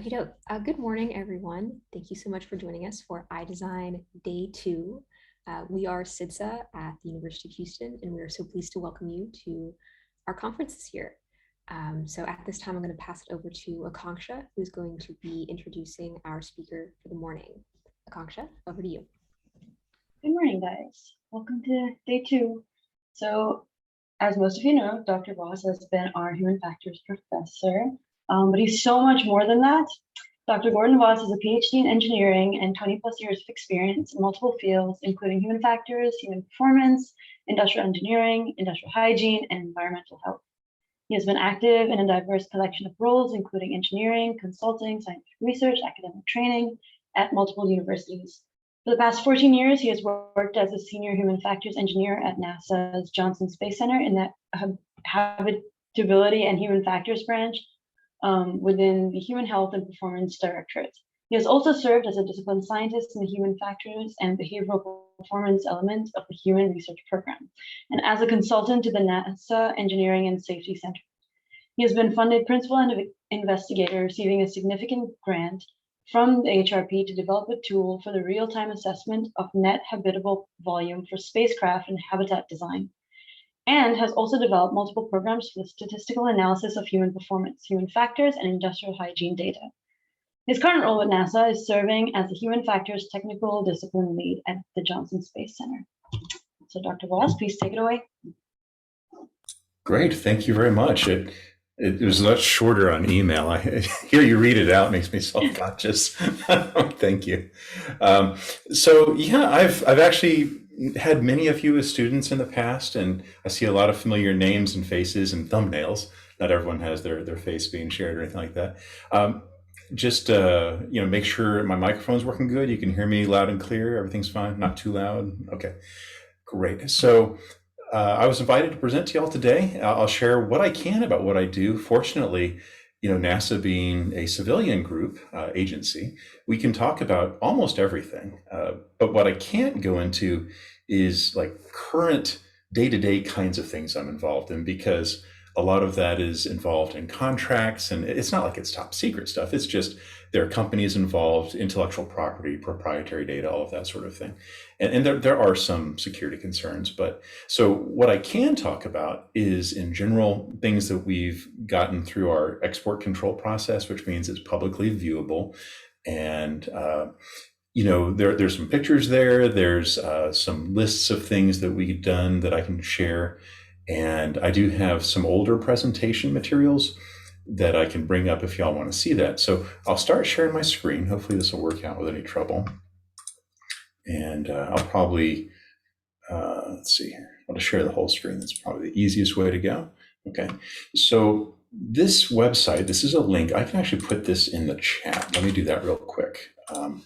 Good morning, everyone. Thank you so much for joining us for iDesign Day 2. We are CIDSA at the University of Houston, and we are so pleased to welcome you to our conference this year. So at this time, I'm going to pass it over to Akanksha, who's going to be introducing our speaker for the morning. Akanksha, over to you. Good morning, guys. Welcome to day 2. So, as most of you know, Dr. Voss has been our human factors professor, but he's so much more than that. Dr. Gordon Voss is a PhD in engineering and 20 plus years of experience in multiple fields, including human factors, human performance, industrial engineering, industrial hygiene, and environmental health. He has been active in a diverse collection of roles, including engineering, consulting, scientific research, academic training at multiple universities. For the past 14 years, he has worked as a senior human factors engineer at NASA's Johnson Space Center in the habitability and human factors branch within the Human Health and Performance Directorate. He has also served as a discipline scientist in the human factors and behavioral performance element of the Human Research Program, and as a consultant to the NASA Engineering and Safety Center. He has been funded principal and investigator, receiving a significant grant from the HRP to develop a tool for the real-time assessment of net habitable volume for spacecraft and habitat design, and has also developed multiple programs for the statistical analysis of human performance, human factors, and industrial hygiene data. His current role at NASA is serving as the Human Factors Technical Discipline Lead at the Johnson Space Center. So Dr. Voss, please take it away. Great, thank you very much. It was much shorter on email. I hear you read it out, makes me self-conscious. Thank you. I've actually had many of you as students in the past, and I see a lot of familiar names and faces and thumbnails. Not everyone has their face being shared or anything like that. Make sure my microphone's working good. You can hear me loud and clear. Everything's fine, not too loud. Okay, great. So I was invited to present to y'all today. I'll share what I can about what I do. Fortunately, NASA being a civilian group agency, we can talk about almost everything. But what I can't go into is like current day-to-day kinds of things I'm involved in, because a lot of that is involved in contracts, and it's not like it's top secret stuff. It's just there are companies involved, intellectual property, proprietary data, all of that sort of thing. And there are some security concerns. But so what I can talk about is, in general, things that we've gotten through our export control process, which means it's publicly viewable. And there's some pictures there. There's some lists of things that we've done that I can share. And I do have some older presentation materials that I can bring up if y'all want to see that. So I'll start sharing my screen. Hopefully this will work out without any trouble. And I'll probably, let's see here. I'll just share the whole screen. That's probably the easiest way to go. Okay, so this website, this is a link. I can actually put this in the chat. Let me do that real quick. I'm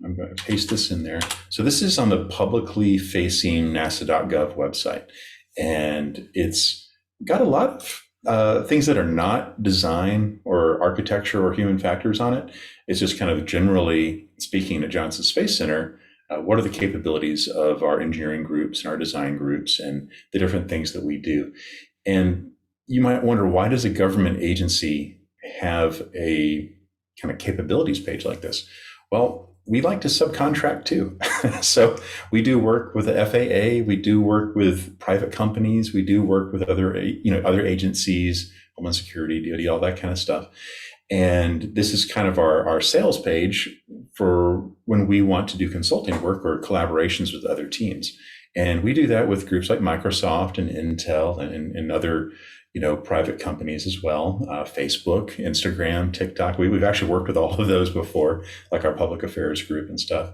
going to paste this in there. So this is on the publicly facing nasa.gov website. And it's got a lot of things that are not design or architecture or human factors on it. It's just kind of generally speaking at Johnson Space Center, what are the capabilities of our engineering groups and our design groups and the different things that we do. And you might wonder, why does a government agency have a kind of capabilities page like this? Well, we like to subcontract too. So we do work with the FAA, we do work with private companies, we do work with other agencies, Homeland Security, DoD, all that kind of stuff. And this is kind of our sales page for when we want to do consulting work or collaborations with other teams. And we do that with groups like Microsoft and Intel and other private companies as well, Facebook, Instagram, TikTok. We've actually worked with all of those before, like our public affairs group and stuff.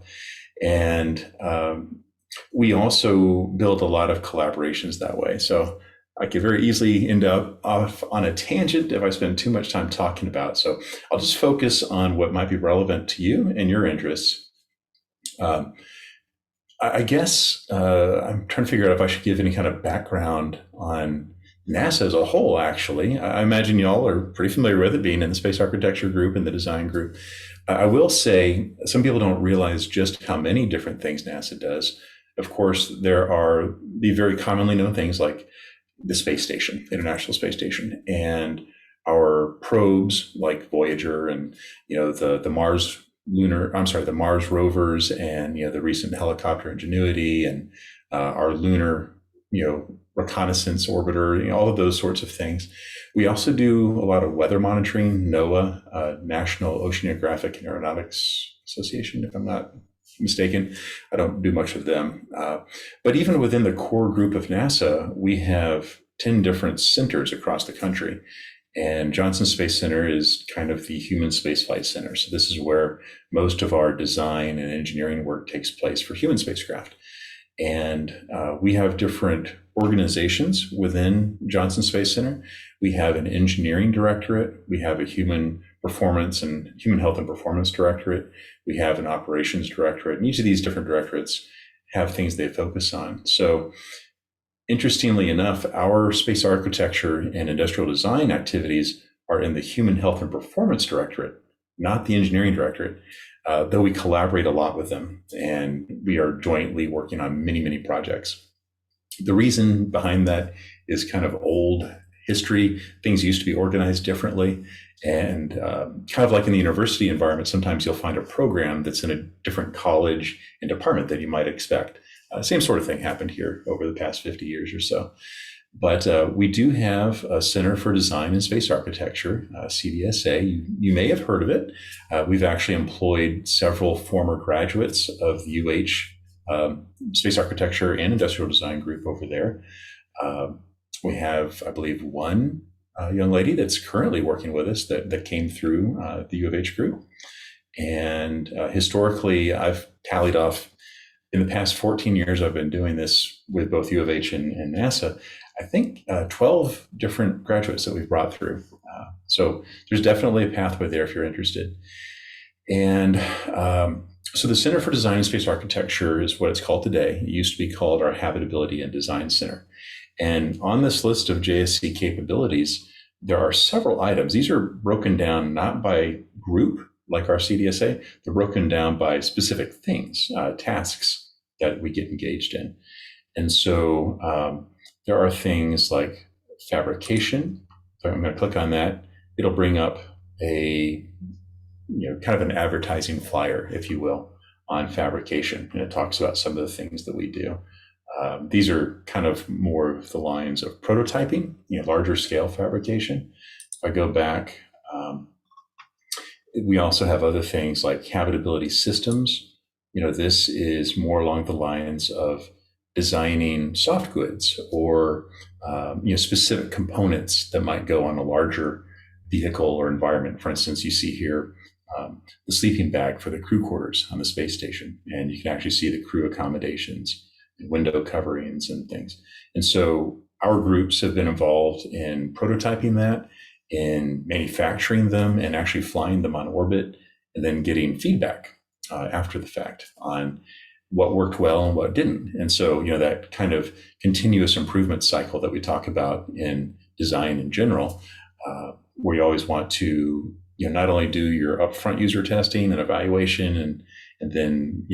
And we also build a lot of collaborations that way. So I could very easily end up off on a tangent if I spend too much time talking about. So I'll just focus on what might be relevant to you and your interests. I guess I'm trying to figure out if I should give any kind of background on NASA as a whole. Actually, I imagine y'all are pretty familiar with it, being in the space architecture group and the design group. I will say some people don't realize just how many different things NASA does. Of course, there are the very commonly known things like the space station, International Space Station, and our probes like Voyager and the Mars rovers, and the recent helicopter Ingenuity, and our lunar reconnaissance orbiter, all of those sorts of things. We also do a lot of weather monitoring. NOAA, National Oceanographic and Aeronautics Association, if I'm not mistaken. I don't do much of them. But even within the core group of NASA, we have 10 different centers across the country. And Johnson Space Center is kind of the human spaceflight center. So this is where most of our design and engineering work takes place for human spacecraft. And we have different organizations within Johnson Space Center. We have an engineering directorate. We have a human health and performance directorate. We have an operations directorate. And each of these different directorates have things they focus on. So interestingly enough, our space architecture and industrial design activities are in the human health and performance directorate, not the engineering directorate. Though we collaborate a lot with them, and we are jointly working on many, many projects. The reason behind that is kind of old history. Things used to be organized differently, and kind of like in the university environment, sometimes you'll find a program that's in a different college and department than you might expect. Same sort of thing happened here over the past 50 years or so. But we do have a Center for Design and Space Architecture, CDSA. You may have heard of it. We've actually employed several former graduates of the UH Space Architecture and Industrial Design group over there. We have, I believe, one young lady that's currently working with us that came through the U of H group. And historically, I've tallied off, in the past 14 years I've been doing this with both U of H and NASA, I think 12 different graduates that we've brought through. So there's definitely a pathway there if you're interested. And so the Center for Design and Space Architecture is what it's called today. It used to be called our Habitability and Design Center. And on this list of JSC capabilities, there are several items. These are broken down not by group like our CDSA, they're broken down by specific things, tasks that we get engaged in. And so there are things like fabrication. So I'm going to click on that. It'll bring up a kind of an advertising flyer, if you will, on fabrication. And it talks about some of the things that we do. These are kind of more of the lines of prototyping, larger scale fabrication. If I go back, we also have other things like habitability systems. This is more along the lines of designing soft goods or specific components that might go on a larger vehicle or environment. For instance, you see here the sleeping bag for the crew quarters on the space station, and you can actually see the crew accommodations, window coverings and things. And so our groups have been involved in prototyping that, in manufacturing them, and actually flying them on orbit, and then getting feedback after the fact on what worked well and what didn't. And so, that kind of continuous improvement cycle that we talk about in design in general, where you always want to, not only do your upfront user testing and evaluation and then,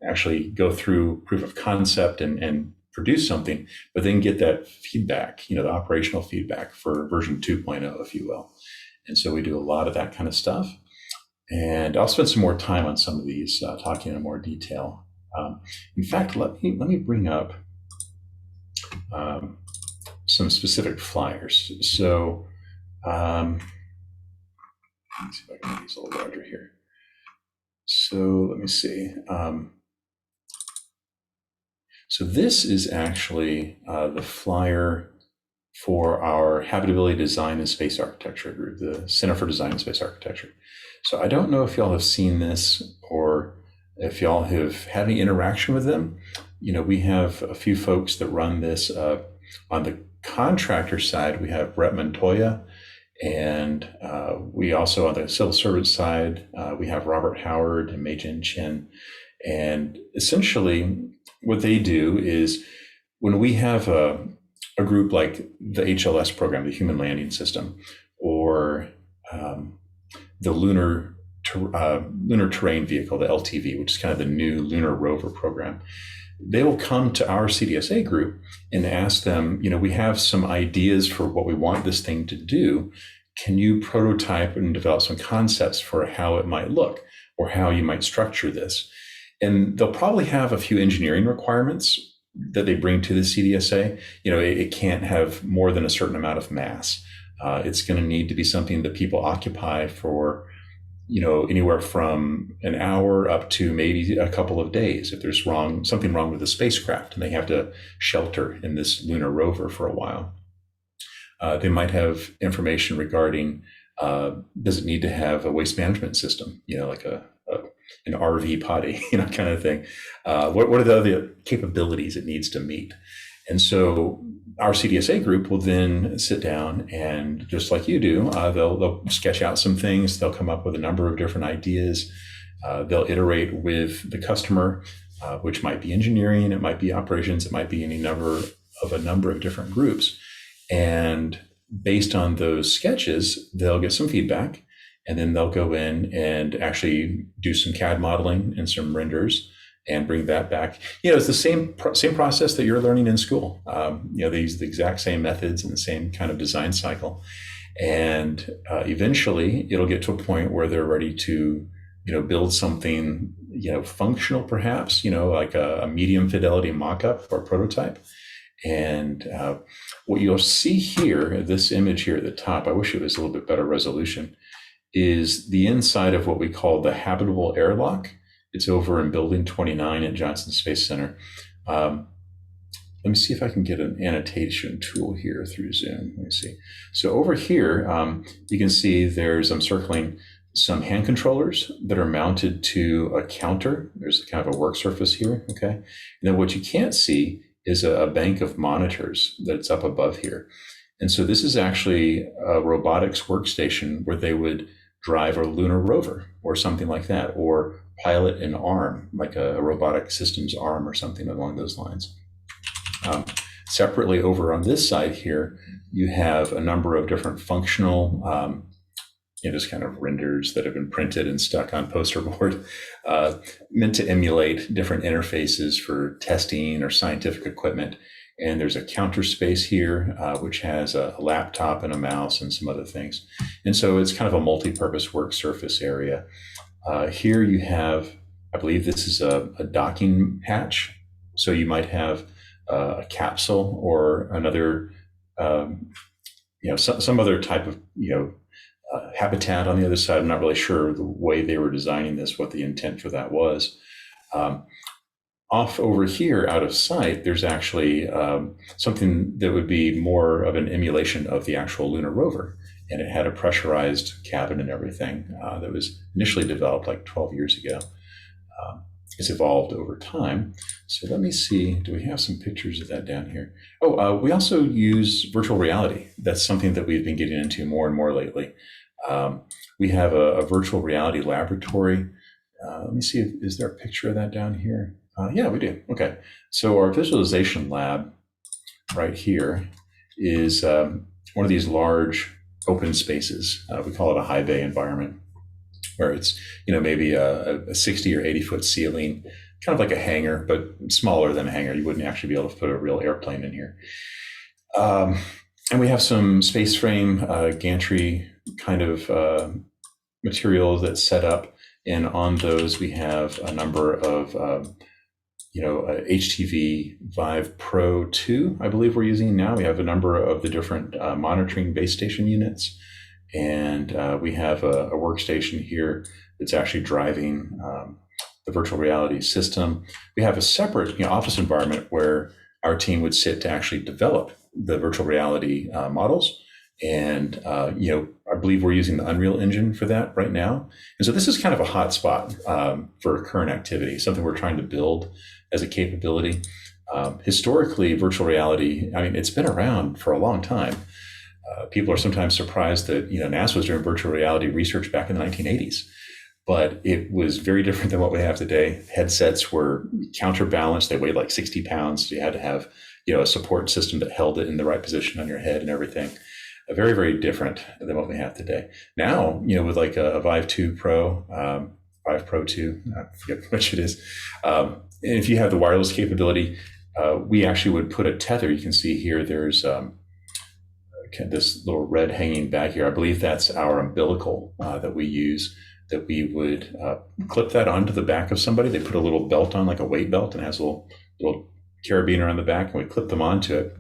actually go through proof of concept and produce something, but then get that feedback, the operational feedback for version 2.0, if you will. And so we do a lot of that kind of stuff. And I'll spend some more time on some of these, talking in more detail. In fact, let me bring up some specific flyers. So let me see if I can make these a little larger here. So let me see. So this is actually the flyer for our Habitability Design and Space Architecture group, the Center for Design and Space Architecture. So I don't know if y'all have seen this or if y'all have had any interaction with them. We have a few folks that run this. On the contractor side, we have Brett Montoya, and we also, on the civil service side, we have Robert Howard and Mei-Jin Chen. And essentially what they do is, when we have a group like the HLS program, the Human Landing System, or the Lunar Terrain Vehicle, the LTV, which is kind of the new Lunar Rover program, they will come to our CDSA group and ask them, we have some ideas for what we want this thing to do. can you prototype and develop some concepts for how it might look or how you might structure this? And they'll probably have a few engineering requirements that they bring to the CDSA. It can't have more than a certain amount of mass. It's going to need to be something that people occupy for, anywhere from an hour up to maybe a couple of days if there's something wrong with the spacecraft and they have to shelter in this lunar rover for a while. They might have information regarding, does it need to have a waste management system, like an RV potty, kind of thing. What are the other capabilities it needs to meet? And so our CDSA group will then sit down and, just like you do, they'll sketch out some things. They'll come up with a number of different ideas. They'll iterate with the customer, which might be engineering, it might be operations, it might be a number of different groups. And based on those sketches, they'll get some feedback, and then they'll go in and actually do some CAD modeling and some renders and bring that back. It's the same process that you're learning in school. They use the exact same methods and the same kind of design cycle. And eventually it'll get to a point where they're ready to, build something, functional perhaps, like a medium fidelity mock-up or prototype. And what you'll see here, this image here at the top, I wish it was a little bit better resolution, is the inside of what we call the habitable airlock. It's over in Building 29 at Johnson Space Center. Let me see if I can get an annotation tool here through Zoom. Let me see. So over here, you can see I'm circling some hand controllers that are mounted to a counter. There's kind of a work surface here, okay? And then what you can't see is a bank of monitors that's up above here. And so this is actually a robotics workstation where they would drive a lunar rover or something like that, or pilot an arm, like a robotic systems arm or something along those lines. Separately over on this side here, you have a number of different functional, just kind of renders that have been printed and stuck on poster board, meant to emulate different interfaces for testing or scientific equipment. And there's a counter space here, which has a laptop and a mouse and some other things. And so it's kind of a multi-purpose work surface area. Here you have, I believe this is a docking hatch. So you might have a capsule or another, some other type of, habitat on the other side. I'm not really sure the way they were designing this, what the intent for that was. Off over here, out of sight, there's actually something that would be more of an emulation of the actual lunar rover. And it had a pressurized cabin and everything that was initially developed like 12 years ago. It's evolved over time. So let me see, do we have some pictures of that down here? We also use virtual reality. That's something that we've been getting into more and more lately. We have a virtual reality laboratory. Let me see, is there a picture of that down here? Yeah, we do. Okay. So our visualization lab right here is one of these large open spaces. We call it a high bay environment, where it's, maybe a 60 or 80 foot ceiling, kind of like a hangar, but smaller than a hangar. You wouldn't actually be able to put a real airplane in here. And we have some space frame gantry kind of materials that's set up. And on those, we have a number of HTV Vive Pro 2, I believe we're using now. We have a number of the different monitoring base station units. And we have a workstation here that's actually driving the virtual reality system. We have a separate office environment where our team would sit to actually develop the virtual reality models. And, I believe we're using the Unreal Engine for that right now. And so this is kind of a hot spot for current activity, something we're trying to build as a capability. Historically, virtual reality, it's been around for a long time. People are sometimes surprised that, NASA was doing virtual reality research back in the 1980s, but it was very different than what we have today. Headsets were counterbalanced. They weighed like 60 pounds. So you had to have, a support system that held it in the right position on your head and everything. Very, very different than what we have today. Now, with like a Vive 2 Pro, Vive Pro 2, I forget which it is. And if you have the wireless capability, we actually would put a tether. You can see here, there's this little red hanging bag here. I believe that's our umbilical that we use, that we would clip that onto the back of somebody. They put a little belt on, like a weight belt, and has a little carabiner on the back, and we clip them onto it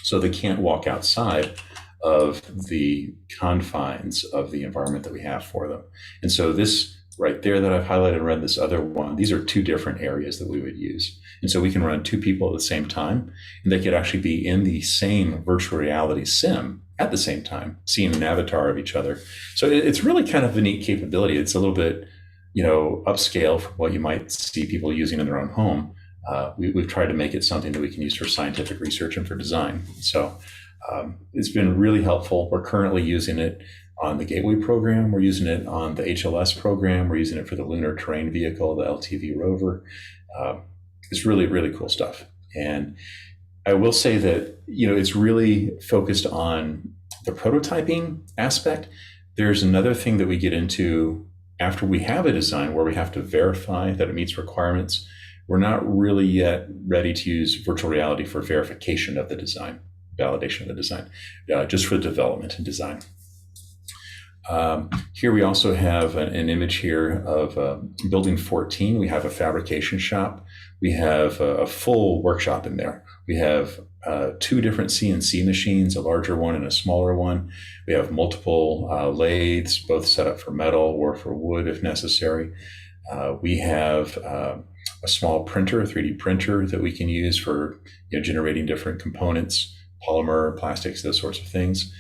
so they can't walk outside of the confines of the environment that we have for them. And so this right there that I've highlighted in red, this other one, these are two different areas that we would use. And so we can run two people at the same time, and they could actually be in the same virtual reality sim at the same time, seeing an avatar of each other. So it's really kind of a neat capability. It's a little bit, upscale from what you might see people using in their own home. We've tried to make it something that we can use for scientific research and for design. So it's been really helpful. We're currently using it on the Gateway program. We're using it on the HLS program. We're using it for the Lunar Terrain Vehicle, the LTV rover. It's really, really cool stuff. And I will say that, it's really focused on the prototyping aspect. There's another thing that we get into after we have a design where we have to verify that it meets requirements. We're not really yet ready to use virtual reality for verification of the design, validation of the design, just for development and design. Here we also have an image here of building 14. We have a fabrication shop. We have a full workshop in there. We have two different CNC machines, a larger one and a smaller one. We have multiple lathes, both set up for metal or for wood if necessary. We have a small printer, a 3D printer that we can use for generating different components, polymer, plastics, those sorts of things.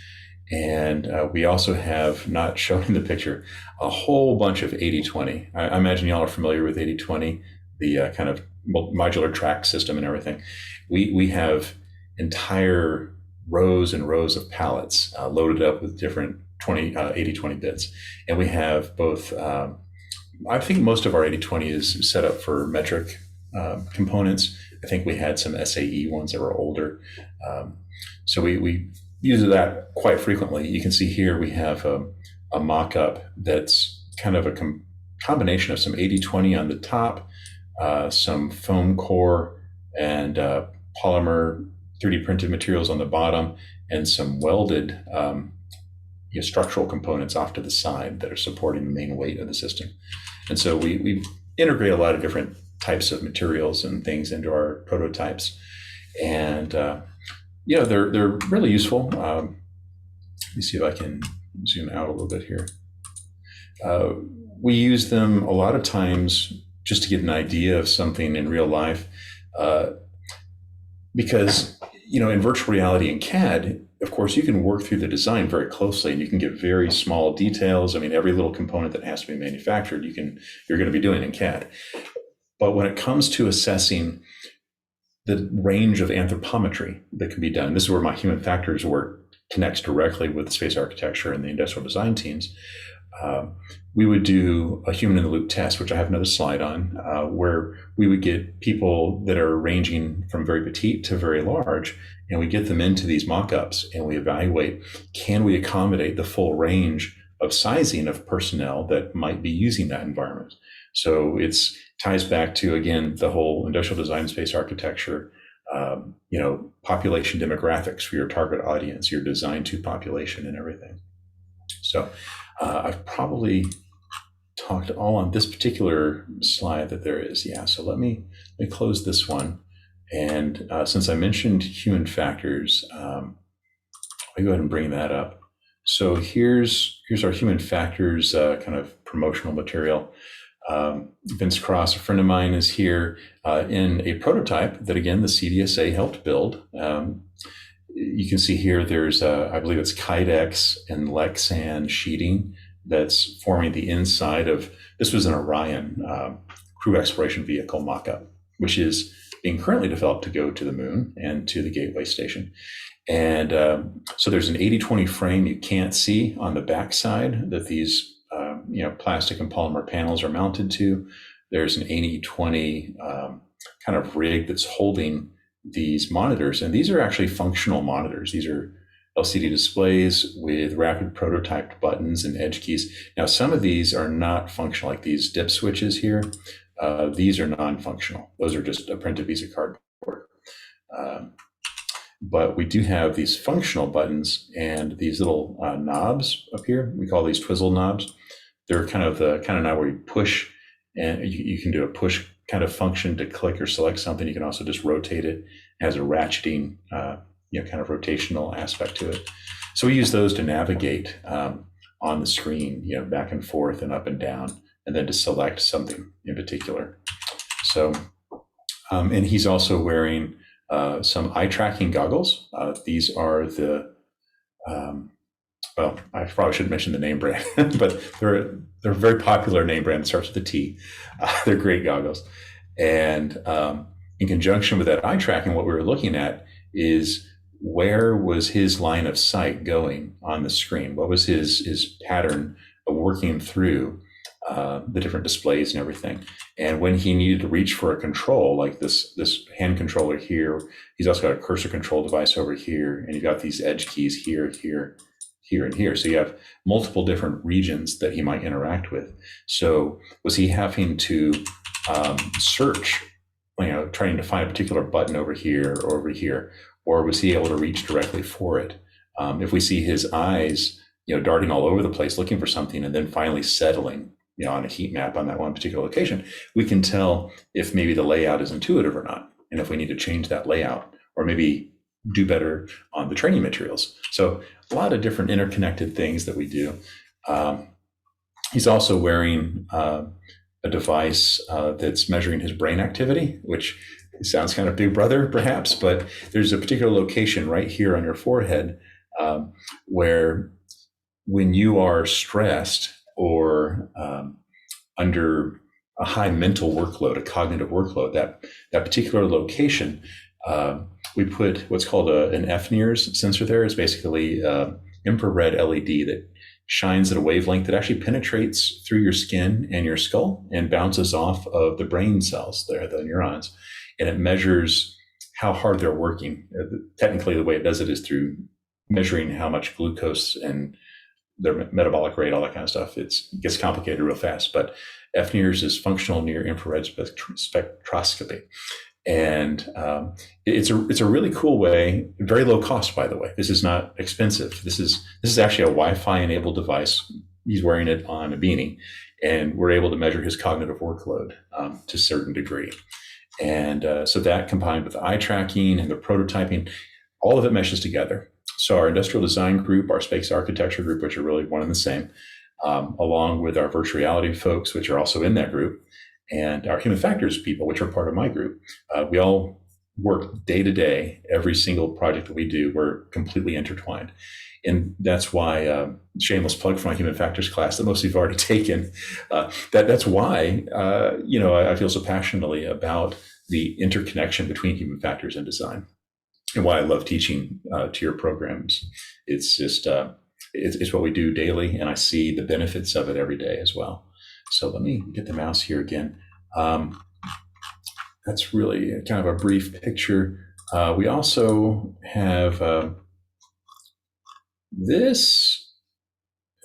And we also have, not shown in the picture, a whole bunch of 80/20. I imagine y'all are familiar with 80/20, the kind of modular track system and everything. We have entire rows and rows of pallets loaded up with different 80/20 bits. And we have both, I think most of our 80/20 is set up for metric components. I think we had some SAE ones that were older. So we use that quite frequently. You can see here we have a mock-up that's kind of a combination of some 80/20 on the top, some foam core and polymer 3D printed materials on the bottom, and some welded structural components off to the side that are supporting the main weight of the system. And so we integrate a lot of different types of materials and things into our prototypes. And they're really useful. Let me see if I can zoom out a little bit here. We use them a lot of times just to get an idea of something in real life, because in virtual reality and CAD, of course, you can work through the design very closely, and you can get very small details. I mean, every little component that has to be manufactured, you're going to be doing in CAD. But when it comes to assessing the range of anthropometry that can be done, this is where my human factors work connects directly with the space architecture and the industrial design teams. We would do a human in the loop test, which I have another slide on, where we would get people that are ranging from very petite to very large, and we get them into these mock-ups and we evaluate, can we accommodate the full range of sizing of personnel that might be using that environment? So it's ties back to, again, the whole industrial design space architecture, population demographics for your target audience, your design to population and everything. So I've probably talked all on this particular slide that there is. Yeah, so let me close this one. And since I mentioned human factors, I'll go ahead and bring that up. So here's our human factors kind of promotional material. Vince Cross, a friend of mine, is here in a prototype that, again, the CDSA helped build. You can see here there's, I believe it's Kydex and Lexan sheeting that's forming the inside of, this was an Orion crew exploration vehicle mock-up, which is being currently developed to go to the moon and to the Gateway station. And so there's an 80/20 frame you can't see on the backside that these plastic and polymer panels are mounted to. There's an 80/20 kind of rig that's holding these monitors, and these are actually functional monitors. These are LCD displays with rapid prototyped buttons and edge keys. Now, some of these are not functional, like these dip switches here. These are non-functional. Those are just a printed piece of cardboard. but we do have these functional buttons and these little knobs up here. We call these twizzle knobs. They're kind of the kind of knob where you push, and you can do a push kind of function to click or select something. You can also just rotate it. It has a ratcheting, kind of rotational aspect to it. So we use those to navigate on the screen, back and forth and up and down, and then to select something in particular. So, and he's also wearing some eye tracking goggles. These are the, well, I probably should mention the name brand, but they're a very popular name brand that starts with a T. They're great goggles. And in conjunction with that eye tracking, what we were looking at is where was his line of sight going on the screen? What was his pattern of working through the different displays and everything? And when he needed to reach for a control, like this hand controller here, he's also got a cursor control device over here, and you've got these edge keys here, here, here, and here. So you have multiple different regions that he might interact with. So was he having to search, trying to find a particular button over here or over here, or was he able to reach directly for it? If we see his eyes, darting all over the place looking for something and then finally settling, on a heat map on that one particular location, we can tell if maybe the layout is intuitive or not, and if we need to change that layout or maybe do better on the training materials. So a lot of different interconnected things that we do. He's also wearing a device that's measuring his brain activity, which sounds kind of Big Brother perhaps, but there's a particular location right here on your forehead where when you are stressed or under a high mental workload, a cognitive workload, that particular location, we put what's called an FNIRS sensor there. It's basically infrared LED that shines at a wavelength that actually penetrates through your skin and your skull and bounces off of the brain cells there, the neurons, and it measures how hard they're working. Technically, the way it does it is through measuring how much glucose and their metabolic rate, all that kind of stuff. It gets complicated real fast, but FNIRS is functional near infrared spectroscopy. And it's a really cool way, very low cost, by the way. This is not expensive. This is actually a Wi-Fi enabled device. He's wearing it on a beanie, and we're able to measure his cognitive workload to a certain degree. And so that combined with the eye tracking and the prototyping, all of it meshes together. So our industrial design group, our space architecture group, which are really one and the same, along with our virtual reality folks, which are also in that group, and our human factors people, which are part of my group, we all work day to day. Every single project that we do, we're completely intertwined. And that's why, shameless plug for my human factors class that most of you have already taken, that's why, I feel so passionately about the interconnection between human factors and design, and why I love teaching to your programs. It's just, it's what we do daily, and I see the benefits of it every day as well. So let me get the mouse here again. That's really kind of a brief picture. We also have this.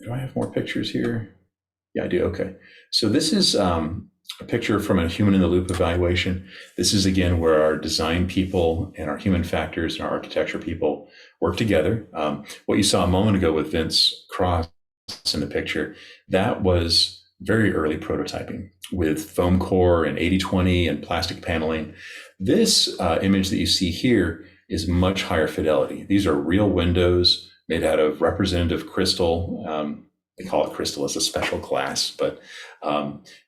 Do I have more pictures here? Yeah, I do. Okay. So this is a picture from a human in the loop evaluation. This is, again, where our design people and our human factors and our architecture people work together. What you saw a moment ago with Vince Cross in the picture, that was very early prototyping with foam core and 80/20 and plastic paneling. This image that you see here is much higher fidelity. These are real windows made out of representative crystal. They call it crystal as a special glass, but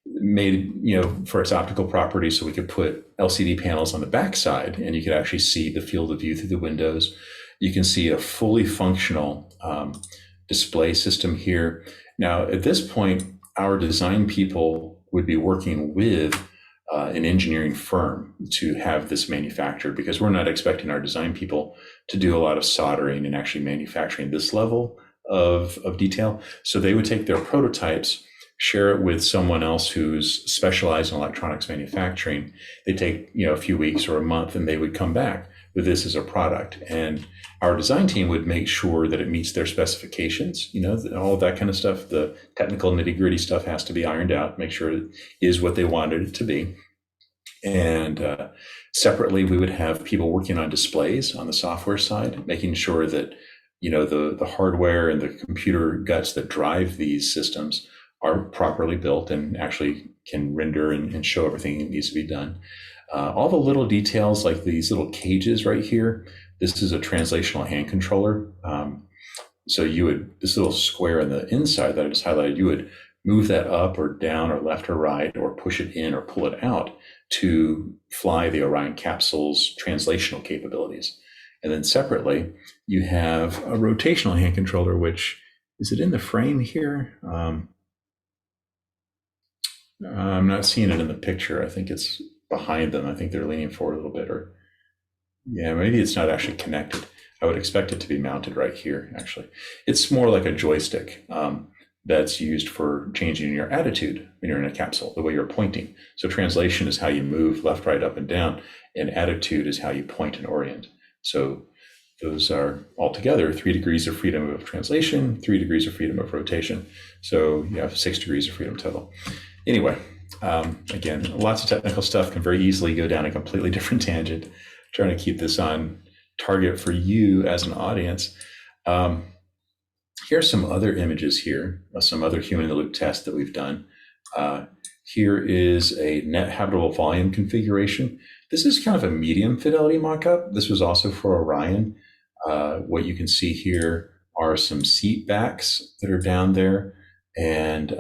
made for its optical properties, so we could put LCD panels on the backside, and you could actually see the field of view through the windows. You can see a fully functional display system here. Now, at this point, our design people would be working with an engineering firm to have this manufactured, because we're not expecting our design people to do a lot of soldering and actually manufacturing this level of detail. So they would take their prototypes, share it with someone else who's specialized in electronics manufacturing. They take a few weeks or a month, and they would come back with this as a product. And our design team would make sure that it meets their specifications, all of that kind of stuff. The technical nitty-gritty stuff has to be ironed out, make sure it is what they wanted it to be. And separately, we would have people working on displays on the software side, making sure that the hardware and the computer guts that drive these systems are properly built and actually can render and show everything that needs to be done. All the little details, like these little cages right here, this is a translational hand controller. So this little square on the inside that I just highlighted, you would move that up or down or left or right, or push it in or pull it out to fly the Orion capsule's translational capabilities. And then separately, you have a rotational hand controller, which, is it in the frame here? I'm not seeing it in the picture. I think it's behind them. I think they're leaning forward a little bit, or yeah, maybe it's not actually connected. I would expect it to be mounted right here, actually. It's more like a joystick that's used for changing your attitude when you're in a capsule, the way you're pointing. So translation is how you move left, right, up, and down, and attitude is how you point and orient. So those are altogether 3 degrees of freedom of translation, 3 degrees of freedom of rotation. So you have 6 degrees of freedom total. Anyway, again, lots of technical stuff, can very easily go down a completely different tangent. Trying to keep this on target for you as an audience. Here are some other images here, some other human-in-the-loop tests that we've done. Here is a net habitable volume configuration. This is kind of a medium fidelity mock-up. This was also for Orion. What you can see here are some seat backs that are down there, and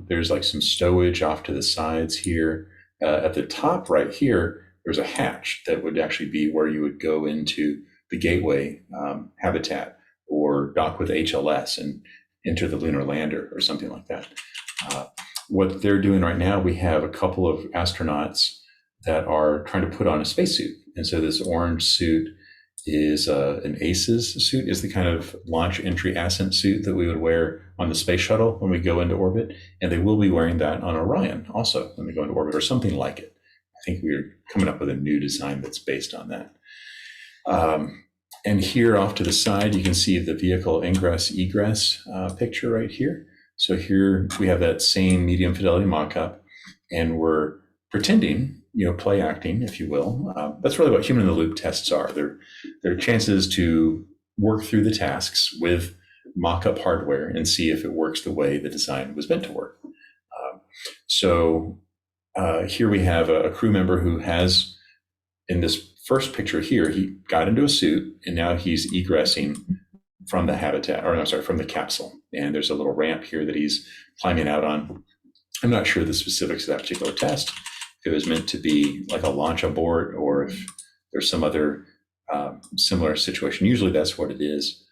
there's like some stowage off to the sides here. At the top right here, there's a hatch that would actually be where you would go into the gateway habitat or dock with HLS and enter the lunar lander or something like that. What they're doing right now, we have a couple of astronauts that are trying to put on a spacesuit. And so this orange suit is an ACES suit, is the kind of launch entry ascent suit that we would wear on the space shuttle when we go into orbit. And they will be wearing that on Orion also when we go into orbit, or something like it. I think we're coming up with a new design that's based on that. And here off to the side, you can see the vehicle ingress egress picture right here. So here we have that same medium fidelity mock-up, and we're pretending, play acting, if you will. That's really what human in the loop tests are. They're chances to work through the tasks with mock-up hardware and see if it works the way the design was meant to work. Here we have a crew member who has, in this first picture here, he got into a suit and now he's egressing from the habitat, or I'm sorry, from the capsule. And there's a little ramp here that he's climbing out on. I'm not sure the specifics of that particular test, if it was meant to be like a launch abort or if there's some other similar situation. Usually that's what it is.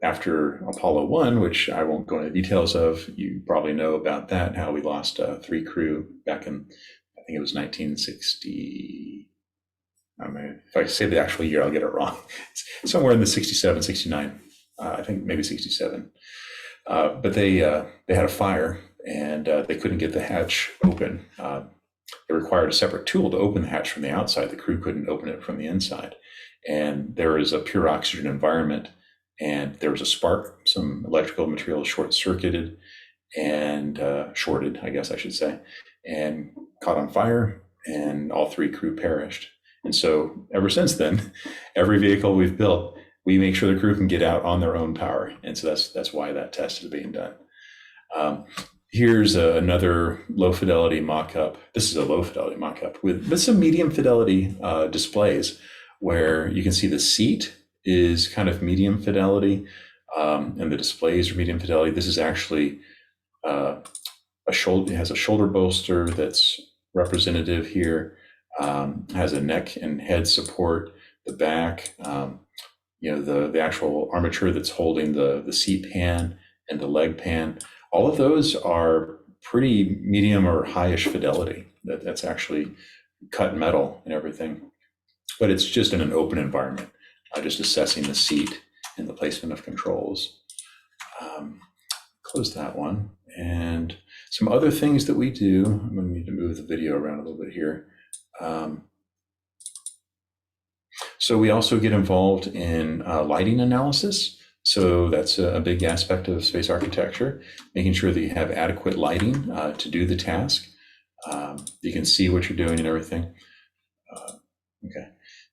After Apollo 1, which I won't go into details of, you probably know about that, how we lost 3 crew back in, I think it was 1960. If I say the actual year, I'll get it wrong. It's somewhere in the 67, 69, I think maybe 67. But they had a fire and they couldn't get the hatch open. It required a separate tool to open the hatch from the outside. The crew couldn't open it from the inside. And there is a pure oxygen environment. And there was a spark, some electrical material short-circuited and shorted, I guess I should say, and caught on fire, and all 3 crew perished. And so ever since then, every vehicle we've built, we make sure the crew can get out on their own power. And so that's why that test is being done. Here's another low fidelity mock-up. This is a low fidelity mock-up with some medium fidelity displays where you can see the seat is kind of medium fidelity, and the displays are medium fidelity. This is actually it has a shoulder bolster that's representative here, has a neck and head support, the back, the actual armature that's holding the seat pan and the leg pan. All of those are pretty medium or high-ish fidelity. That's actually cut metal and everything, but it's just in an open environment. Just assessing the seat and the placement of controls. Close that one. And some other things that we do, I'm going to need to move the video around a little bit here. So we also get involved in lighting analysis. So that's a big aspect of space architecture, making sure that you have adequate lighting to do the task. You can see what you're doing and everything. Okay.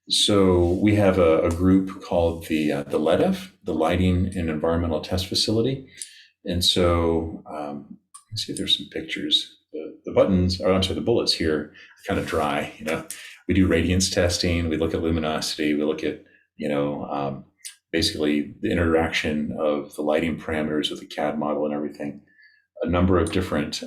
So we have a group called the LEDF, the Lighting and Environmental Test Facility. And so let's see if there's some pictures. The buttons, or I'm sorry, the bullets here are kind of dry. We do radiance testing. We look at luminosity. We look at, basically the interaction of the lighting parameters with the CAD model and everything. A number of different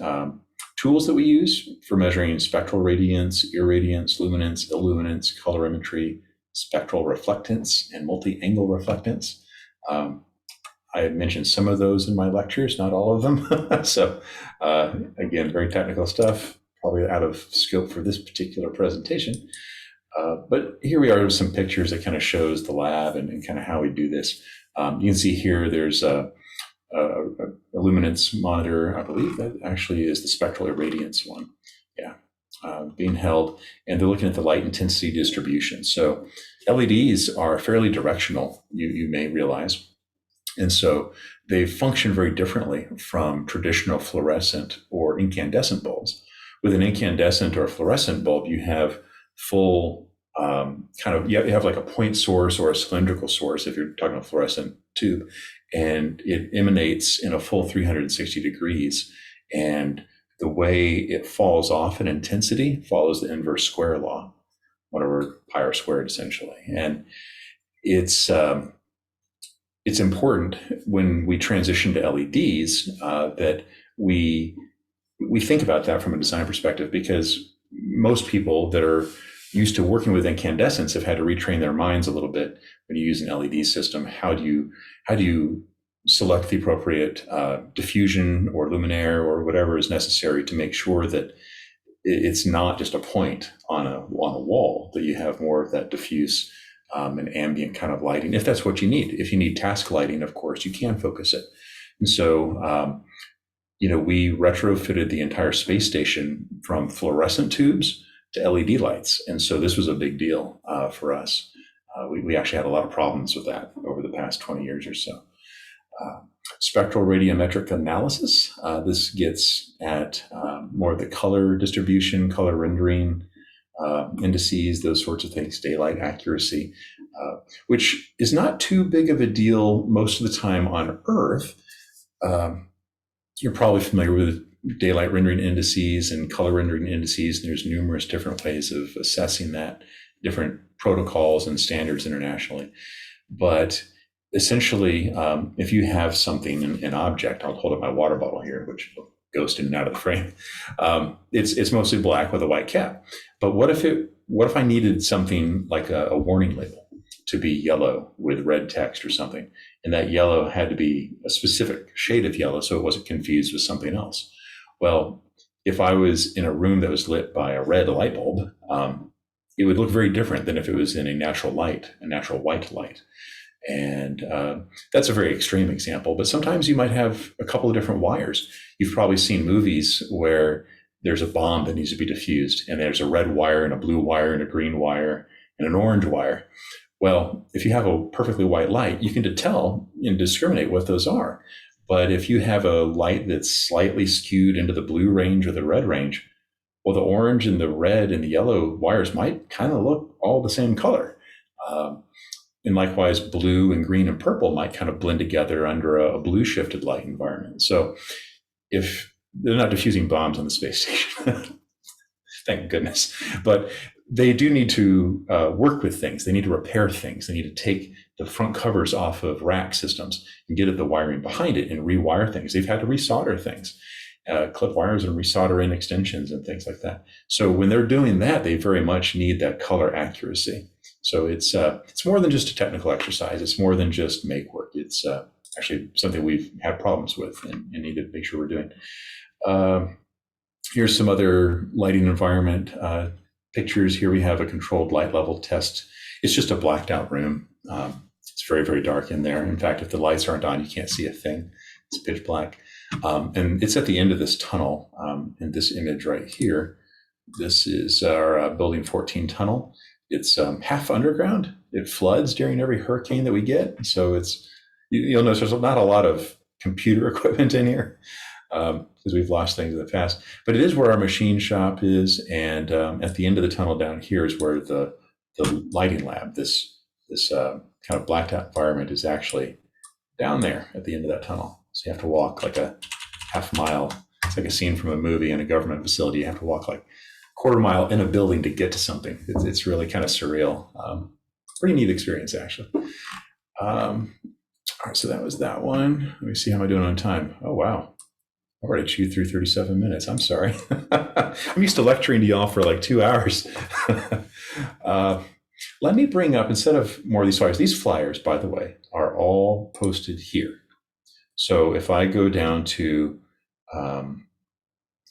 tools that we use for measuring spectral radiance, irradiance, luminance, illuminance, colorimetry, spectral reflectance, and multi-angle reflectance. I mentioned some of those in my lectures, not all of them. So again, very technical stuff, probably out of scope for this particular presentation. But here we are with some pictures that kind of shows the lab and kind of how we do this. You can see here there's a luminance monitor. I believe that actually is the spectral irradiance one. Yeah, being held, and they're looking at the light intensity distribution. So LEDs are fairly directional, you may realize. And so they function very differently from traditional fluorescent or incandescent bulbs. With an incandescent or fluorescent bulb, you have full you have like a point source or a cylindrical source if you're talking a fluorescent tube, and it emanates in a full 360 degrees. And the way it falls off in intensity follows the inverse square law, 1/pi squared essentially. And it's important when we transition to LEDs that we think about that from a design perspective, because most people that are used to working with incandescents have had to retrain their minds a little bit when you use an LED system. How do you select the appropriate diffusion or luminaire or whatever is necessary to make sure that it's not just a point on a wall, that you have more of that diffuse and ambient kind of lighting, if that's what you need. If you need task lighting, of course, you can focus it. And so, we retrofitted the entire space station from fluorescent tubes to LED lights. And so this was a big deal for us. We actually had a lot of problems with that over the past 20 years or so. Spectral radiometric analysis. This gets at more of the color distribution, color rendering, indices, those sorts of things, daylight accuracy, which is not too big of a deal most of the time on Earth. You're probably familiar with daylight rendering indices and color rendering indices, and there's numerous different ways of assessing that, different protocols and standards internationally. But essentially, if you have something, an object, I'll hold up my water bottle here, which will ghost in and out of the frame. It's mostly black with a white cap. But what if I needed something like a warning label to be yellow with red text or something, and that yellow had to be a specific shade of yellow so it wasn't confused with something else? Well, if I was in a room that was lit by a red light bulb, it would look very different than if it was in a natural white light. And that's a very extreme example, but sometimes you might have a couple of different wires. You've probably seen movies where there's a bomb that needs to be diffused, and there's a red wire and a blue wire and a green wire and an orange wire. Well, if you have a perfectly white light, you can tell and discriminate what those are. But if you have a light that's slightly skewed into the blue range or the red range, well, the orange and the red and the yellow wires might kind of look all the same color. And likewise, blue and green and purple might kind of blend together under a blue shifted light environment. So if they're not diffusing bombs on the space station, thank goodness, but they do need to work with things. They need to repair things. They need to take the front covers off of rack systems and get at the wiring behind it and rewire things. They've had to resolder things, clip wires and resolder in extensions and things like that. So when they're doing that, they very much need that color accuracy. So it's more than just a technical exercise. It's more than just make work. It's actually something we've had problems with and need to make sure we're doing. Here's some other lighting environment pictures. Here we have a controlled light level test. It's just a blacked out room. It's very, very dark in there. In fact, if the lights aren't on, you can't see a thing. It's pitch black. And it's at the end of this tunnel in this image right here. This is our Building 14 tunnel. It's half underground. It floods during every hurricane that we get. So you'll notice there's not a lot of computer equipment in here. because we've lost things in the past. But it is where our machine shop is, and at the end of the tunnel down here is where the lighting lab, this kind of blacked out environment, is actually down there at the end of that tunnel. So you have to walk like a half mile. It's like a scene from a movie in a government facility. You have to walk like a quarter mile in a building to get to something. It's really kind of surreal. Pretty neat experience, actually. All right, so that was that one. Let me see how am I doing on time. Oh, wow. I already chewed through 37 minutes. I'm sorry. I'm used to lecturing to y'all for like 2 hours. Let me bring up, instead of more of these flyers, by the way, are all posted here. So if I go down to,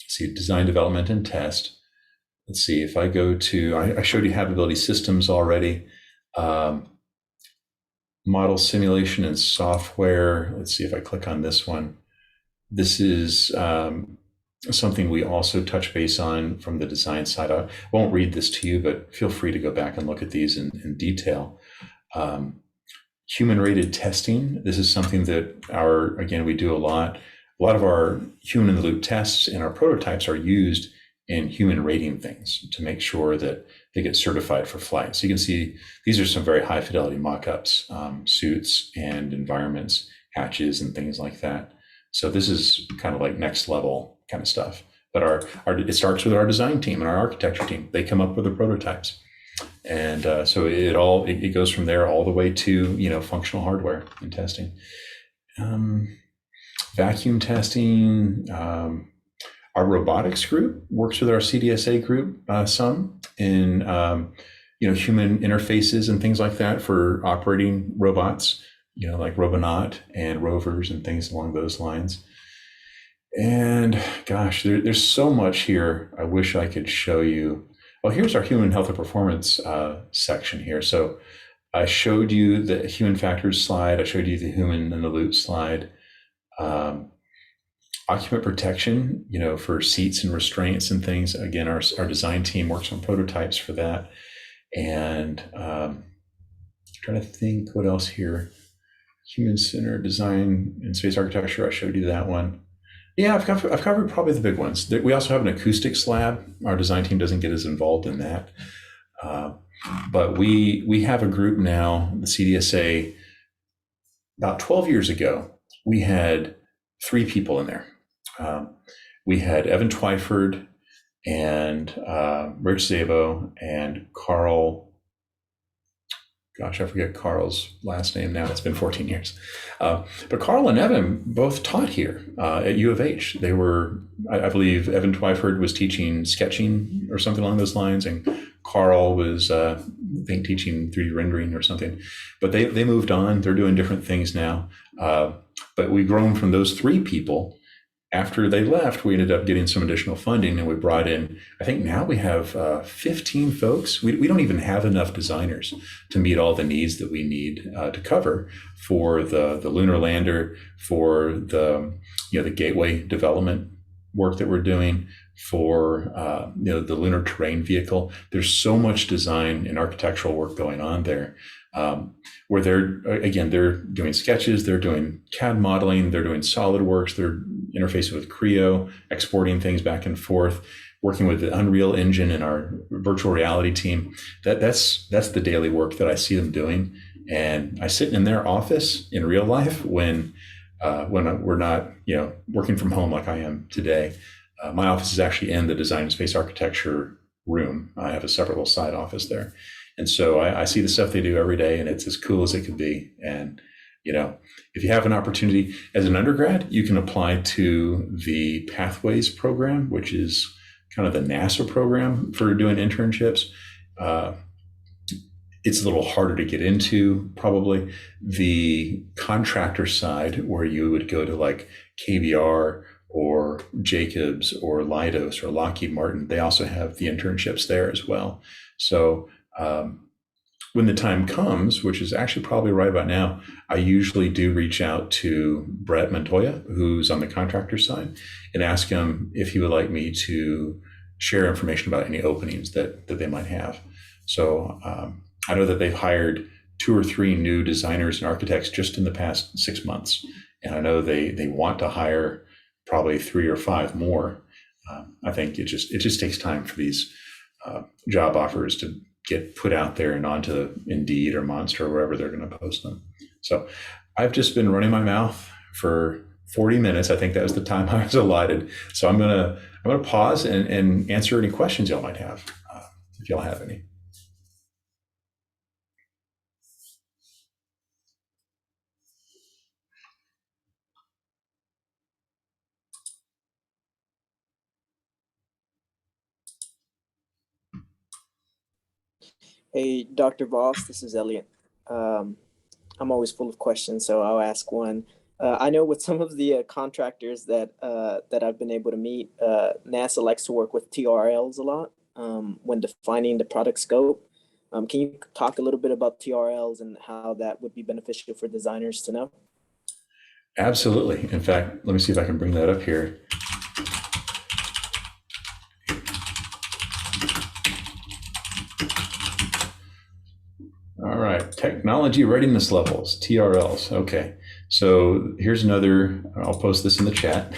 see, design, development, and test, let's see, if I go to, I showed you habitability systems already, model simulation and software. Let's see if I click on this one. This is something we also touch base on from the design side. I won't read this to you, but feel free to go back and look at these in detail. Human rated testing. This is something that again, we do a lot. A lot of our human in the loop tests and our prototypes are used in human rating things to make sure that they get certified for flight. So you can see these are some very high fidelity mock-ups, suits and environments, hatches and things like that. So this is kind of like next level kind of stuff. But it starts with our design team and our architecture team. They come up with the prototypes. And so it goes from there all the way to, functional hardware and testing. Vacuum testing. Our robotics group works with our CDSA group some in human interfaces and things like that for operating robots, like Robonaut and rovers and things along those lines. And gosh, there's so much here. I wish I could show you. Well, here's our human health and performance section here. So I showed you the human factors slide. I showed you the human in the loop slide. Occupant protection, for seats and restraints and things. Again, our design team works on prototypes for that. And trying to think what else here. Human-centered design and space architecture. I showed you that one. Yeah, I've covered probably the big ones. We also have an acoustics lab. Our design team doesn't get as involved in that. But we have a group now, the CDSA. About 12 years ago, we had 3 people in there. We had Evan Twyford and Rich Szabo and Carl. Gosh, I forget Carl's last name now. It's been 14 years. But Carl and Evan both taught here at U of H. They were, I believe, Evan Twyford was teaching sketching or something along those lines, and Carl was, I think, teaching 3D rendering or something. But they moved on. They're doing different things now. But we've grown from those 3 people. After they left, we ended up getting some additional funding, and we brought in, I think now we have 15 folks. We don't even have enough designers to meet all the needs that we need to cover for the lunar lander, for the gateway development work that we're doing, for the lunar terrain vehicle. There's so much design and architectural work going on there. Where they're doing sketches, they're doing CAD modeling, they're doing SolidWorks, they're interfacing with Creo, exporting things back and forth, working with the Unreal Engine and our virtual reality team. That's the daily work that I see them doing. And I sit in their office in real life when we're not working from home like I am today. My office is actually in the design and space architecture room. I have a separate little side office there. And so I see the stuff they do every day, and it's as cool as it could be. And, if you have an opportunity as an undergrad, you can apply to the Pathways program, which is kind of the NASA program for doing internships. It's a little harder to get into, probably. The contractor side, where you would go to like KBR or Jacobs or Leidos or Lockheed Martin, they also have the internships there as well. So when the time comes, which is actually probably right about now, I usually do reach out to Brett Montoya, who's on the contractor side, and ask him if he would like me to share information about any openings that they might have. So I know that they've hired 2 or 3 new designers and architects just in the past 6 months. And I know they want to hire probably 3 or 5 more. I think it just takes time for these job offers to get put out there and onto Indeed or Monster or wherever they're going to post them. So I've just been running my mouth for 40 minutes. I think that was the time I was allotted. So I'm gonna pause and answer any questions y'all might have, if y'all have any. Hey, Dr. Voss, this is Elliot. I'm always full of questions, so I'll ask one. I know with some of the contractors that I've been able to meet, NASA likes to work with TRLs a lot when defining the product scope. Can you talk a little bit about TRLs and how that would be beneficial for designers to know? Absolutely. In fact, let me see if I can bring that up here. All right, technology readiness levels, TRLs. Okay, so here's another, I'll post this in the chat.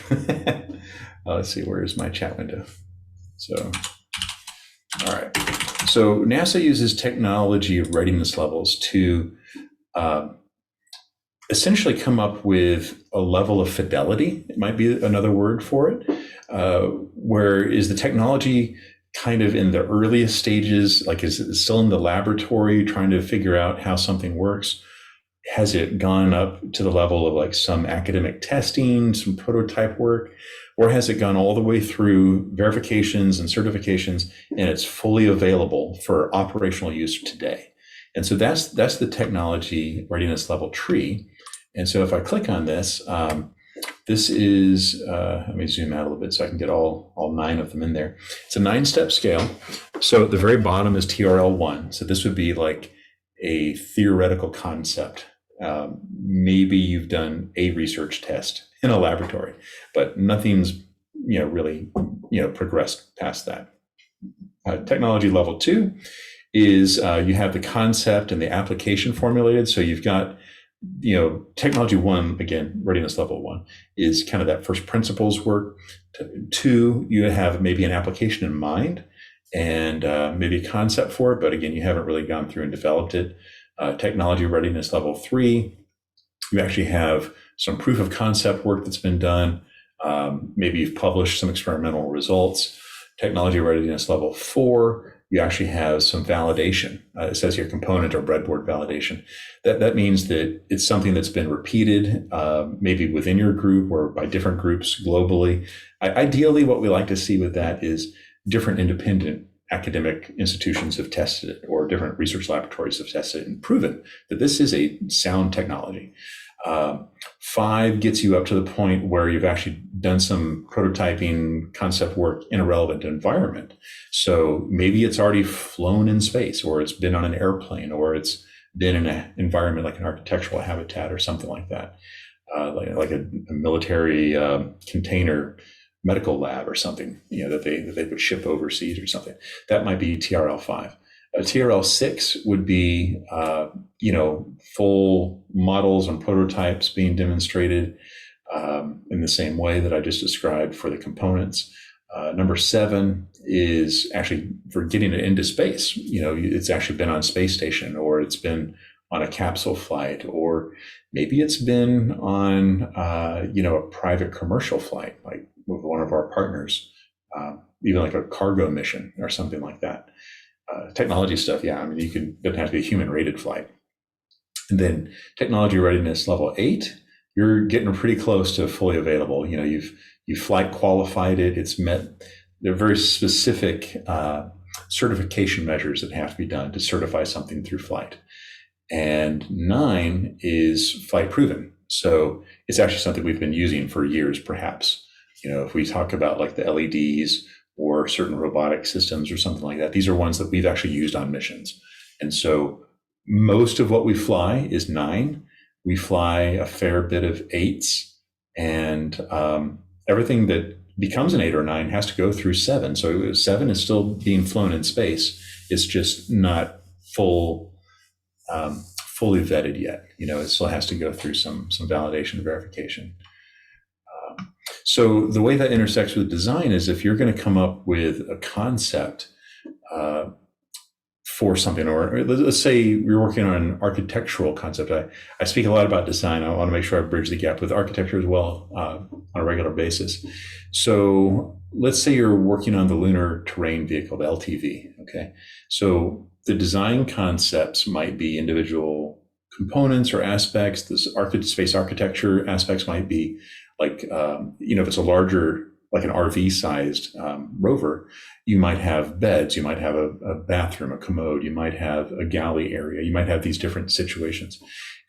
Let's see, where's my chat window? So, all right. So NASA uses technology readiness levels to essentially come up with a level of fidelity, it might be another word for it, where is the technology kind of in the earliest stages, like is it still in the laboratory trying to figure out how something works? Has it gone up to the level of like some academic testing, some prototype work, or has it gone all the way through verifications and certifications and it's fully available for operational use today? And so that's the technology readiness level tree. And so if I click on this, this is, let me zoom out a little bit so I can get all 9 of them in there. It's a 9-step scale. So at the very bottom is TRL 1. So this would be like a theoretical concept. Maybe you've done a research test in a laboratory, but nothing's really progressed past that. Technology level 2 is you have the concept and the application formulated. So you've got technology 1, again, readiness level 1 is kind of that first principles work. 2, you have maybe an application in mind and maybe a concept for it, but again, you haven't really gone through and developed it. Technology readiness level 3, you actually have some proof of concept work that's been done. Maybe you've published some experimental results. Technology readiness level 4, you actually have some validation. It says here component or breadboard validation. That means that it's something that's been repeated, maybe within your group or by different groups globally. Ideally, what we like to see with that is different independent academic institutions have tested it, or different research laboratories have tested it and proven that this is a sound technology. 5 gets you up to the point where you've actually done some prototyping concept work in a relevant environment. So maybe it's already flown in space, or it's been on an airplane, or it's been in an environment like an architectural habitat or something like that, like a military container medical lab or something, that they would ship overseas or something. That might be TRL 5. TRL 6 would be, full models and prototypes being demonstrated in the same way that I just described for the components. Number 7 is actually for getting it into space. It's actually been on a space station, or it's been on a capsule flight, or maybe it's been on, a private commercial flight, like with one of our partners, even like a cargo mission or something like that. Technology stuff, yeah, doesn't have to be a human rated flight. And then technology readiness level 8, you're getting pretty close to fully available. You've flight qualified it. It's met. There are very specific certification measures that have to be done to certify something through flight. And 9 is flight proven. So it's actually something we've been using for years, perhaps. If we talk about like the LEDs or certain robotic systems or something like that, these are ones that we've actually used on missions. And so most of what we fly is 9. We fly a fair bit of 8s, and everything that becomes an 8 or 9 has to go through 7. So 7 is still being flown in space. It's just not fully vetted yet. It still has to go through some validation and verification. So the way that intersects with design is if you're going to come up with a concept for something, or let's say you're working on an architectural concept. I speak a lot about design. I want to make sure I bridge the gap with architecture as well on a regular basis. So let's say you're working on the Lunar Terrain Vehicle, the LTV. Okay. So the design concepts might be individual components or aspects. The space architecture aspects might be like, if it's a larger, like an RV sized rover, you might have beds, you might have a bathroom, a commode, you might have a galley area, you might have these different situations.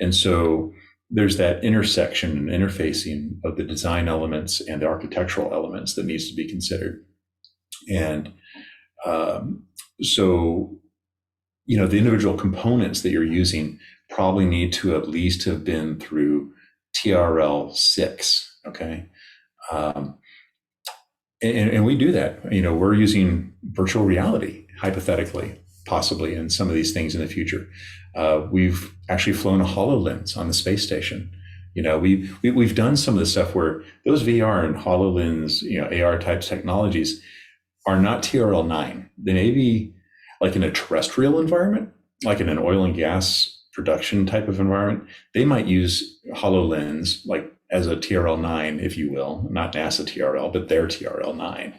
And so there's that intersection and interfacing of the design elements and the architectural elements that needs to be considered. And so, the individual components that you're using probably need to at least have been through TRL 6, okay? And we do that. We're using virtual reality, hypothetically, possibly, in some of these things in the future. We've actually flown a HoloLens on the space station. We've done some of the stuff where those VR and HoloLens, AR type technologies are not TRL 9. They may be like in a terrestrial environment, like in an oil and gas production type of environment. They might use HoloLens like as a TRL 9, if you will, not NASA TRL, but their TRL 9.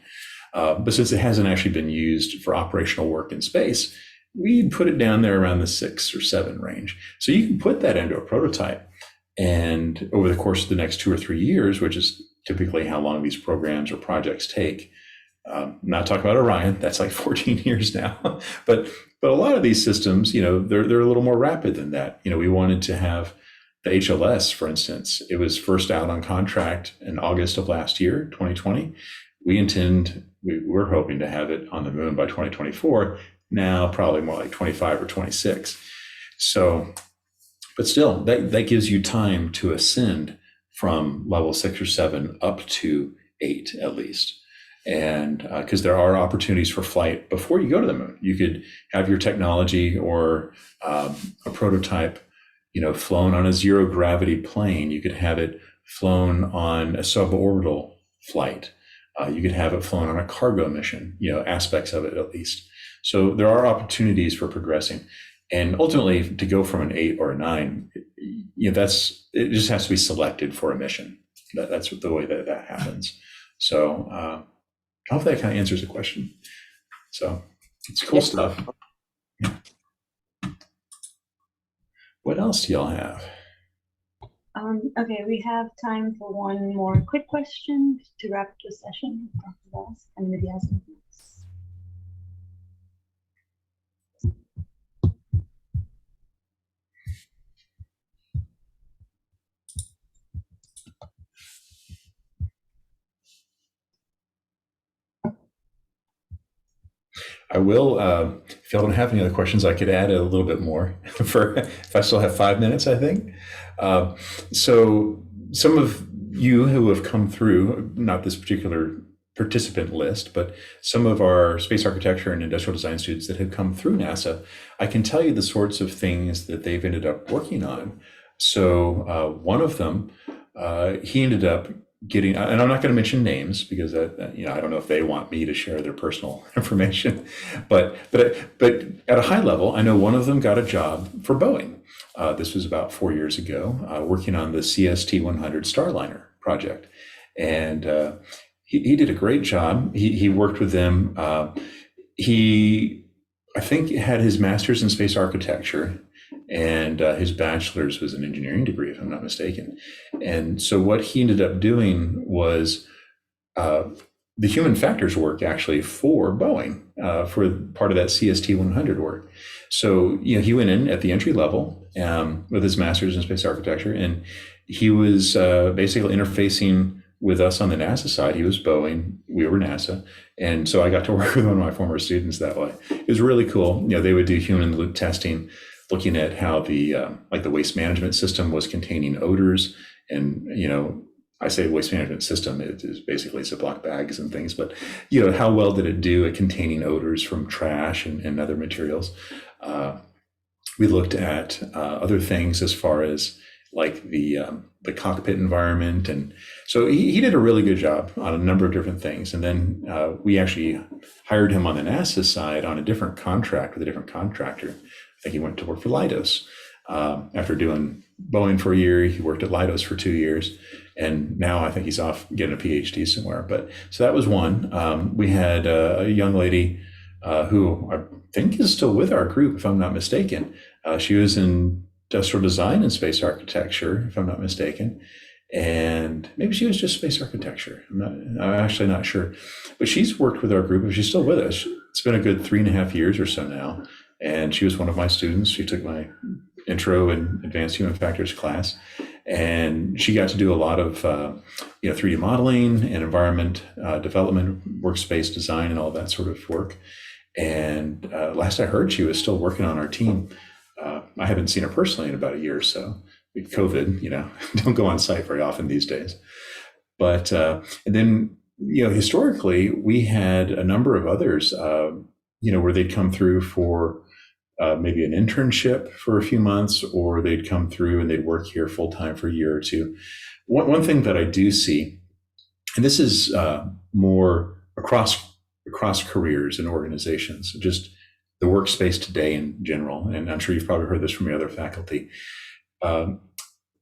But since it hasn't actually been used for operational work in space, we put it down there around the 6 or 7 range. So you can put that into a prototype. And over the course of the next 2 or 3 years, which is typically how long these programs or projects take, not talking about Orion, that's like 14 years now. But a lot of these systems, they're a little more rapid than that. We wanted to have the HLS, for instance. It was first out on contract in August of last year, 2020. We're hoping to have it on the moon by 2024. Now, probably more like 25 or 26. So, but still, that gives you time to ascend from level 6 or 7 up to 8 at least. And because there are opportunities for flight before you go to the moon. You could have your technology or a prototype flown on a zero gravity plane. You could have it flown on a suborbital flight. You could have it flown on a cargo mission, aspects of it at least. So there are opportunities for progressing. And ultimately, to go from an 8 or a 9, it just has to be selected for a mission. That's the way that happens. So I hope that kind of answers the question. So it's cool stuff. Yeah. What else do y'all have? Okay, we have time for one more quick question to wrap up the session. Anybody has anything else? I will, if y'all don't have any other questions, I could add a little bit more if I still have 5 minutes, I think. So some of you who have come through, not this particular participant list, but some of our space architecture and industrial design students that have come through NASA, I can tell you the sorts of things that they've ended up working on. So one of them, he ended up getting, and I'm not going to mention names because I don't know if they want me to share their personal information, but at a high level, I know one of them got a job for Boeing. This was about 4 years ago, working on the CST-100 Starliner project, and he did a great job. He worked with them. He, I think, had his master's in space architecture, and his bachelor's was an engineering degree, if I'm not mistaken. And so what he ended up doing was the human factors work actually for Boeing, for part of that CST-100 work. So he went in at the entry level with his master's in space architecture, and he was basically interfacing with us on the NASA side. He was Boeing, we were NASA, and so I got to work with one of my former students that way. It was really cool. They would do human loop testing, looking at how the waste management system was containing odors. And I say waste management system, it is basically Ziploc bags and things, but how well did it do at containing odors from trash and other materials? We looked at other things as far as like the cockpit environment. And so he did a really good job on a number of different things. And then we actually hired him on the NASA side on a different contract with a different contractor. I think he went to work for Leidos. After doing Boeing for a year, he worked at Leidos for 2 years. And now I think he's off getting a PhD somewhere. But so that was one. We had a young lady who I think is still with our group, if I'm not mistaken. She was in industrial design and space architecture, if I'm not mistaken. And maybe she was just space architecture. I'm actually not sure. But she's worked with our group. She's still with us. It's been a good 3.5 years or so now. And she was one of my students. She took my intro and advanced human factors class. And she got to do a lot of 3D modeling and environment development, workspace design, and all that sort of work. And last I heard, she was still working on our team. I haven't seen her personally in about a year or so. With COVID, don't go on site very often these days. But and then, historically, we had a number of others, where they'd come through for maybe an internship for a few months, or they'd come through and they'd work here full time for a year or two. One thing that I do see, and this is more across careers and organizations, just the workspace today in general, and I'm sure you've probably heard this from your other faculty.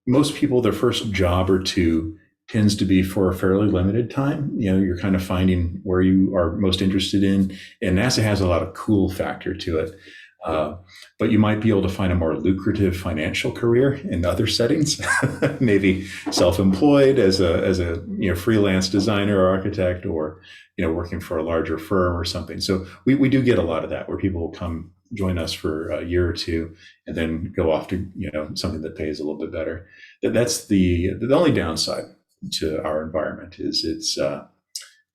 Most people, their first job or two tends to be for a fairly limited time. You're kind of finding where you are most interested in, and NASA has a lot of cool factor to it. But you might be able to find a more lucrative financial career in other settings, maybe self-employed as a freelance designer or architect, or working for a larger firm or something. So we do get a lot of that, where people will come join us for a year or two and then go off to something that pays a little bit better. That's the only downside to our environment, is it's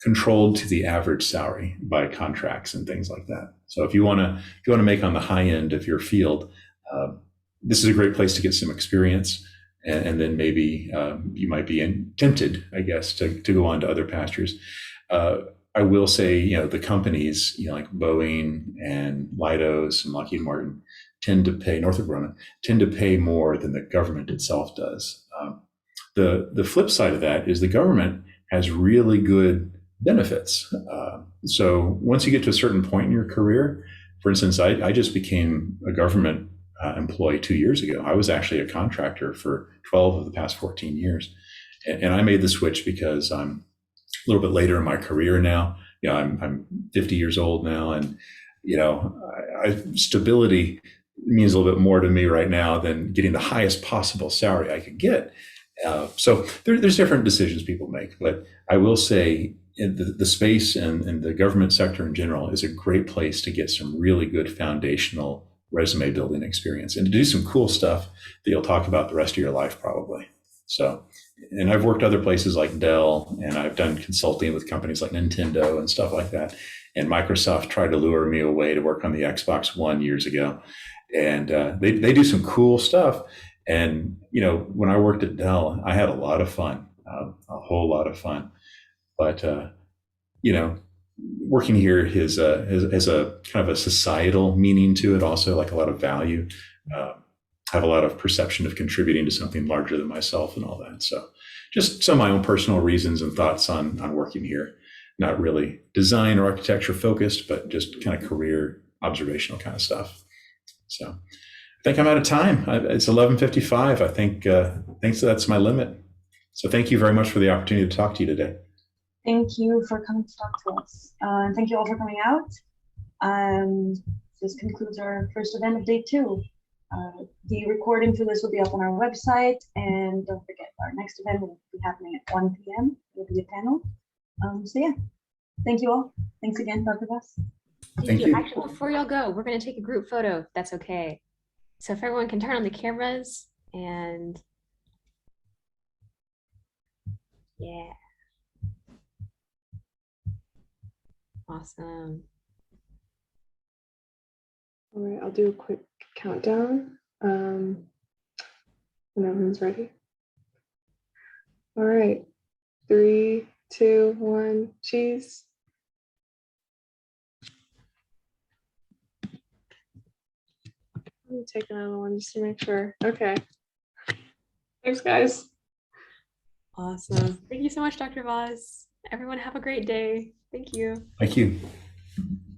controlled to the average salary by contracts and things like that. So if you want to make on the high end of your field, this is a great place to get some experience, and then maybe you might be tempted, I guess, to go on to other pastures. I will say, the companies, like Boeing and Leidos and Lockheed Martin, Northrop Grumman, tend to pay more than the government itself does. The flip side of that is the government has really good benefits. So once you get to a certain point in your career, for instance, I just became a government employee 2 years ago. I was actually a contractor for 12 of the past 14 years. And I made the switch because I'm a little bit later in my career now. I'm 50 years old now, and stability means a little bit more to me right now than getting the highest possible salary I could get. So there's different decisions people make, but I will say the space and the government sector in general is a great place to get some really good foundational resume building experience and to do some cool stuff that you'll talk about the rest of your life probably. So, and I've worked other places like Dell, and I've done consulting with companies like Nintendo and stuff like that. And Microsoft tried to lure me away to work on the Xbox One years ago. And they do some cool stuff. And, when I worked at Dell, I had a lot of fun, a whole lot of fun. But, working here has a kind of a societal meaning to it also, like a lot of value. Have a lot of perception of contributing to something larger than myself and all that. So just some of my own personal reasons and thoughts on working here. Not really design or architecture focused, but just kind of career observational kind of stuff. So I think I'm out of time. It's 11:55. I think that's my limit. So thank you very much for the opportunity to talk to you today. Thank you for coming to talk to us. And thank you all for coming out. This concludes our first event of day 2. The recording for this will be up on our website, and don't forget, our next event will be happening at 1 p.m. It will be a panel. So yeah, thank you all. Thanks again, Dr. Voss. Thank you. Actually, before y'all go, we're going to take a group photo, if that's okay. So if everyone can turn on the cameras, and yeah. Awesome. All right, I'll do a quick countdown when everyone's ready. All right, 3, 2, 1, cheese. Let me take another one just to make sure. Okay. Thanks, guys. Awesome. Thank you so much, Dr. Voss. Everyone have a great day. Thank you. Thank you.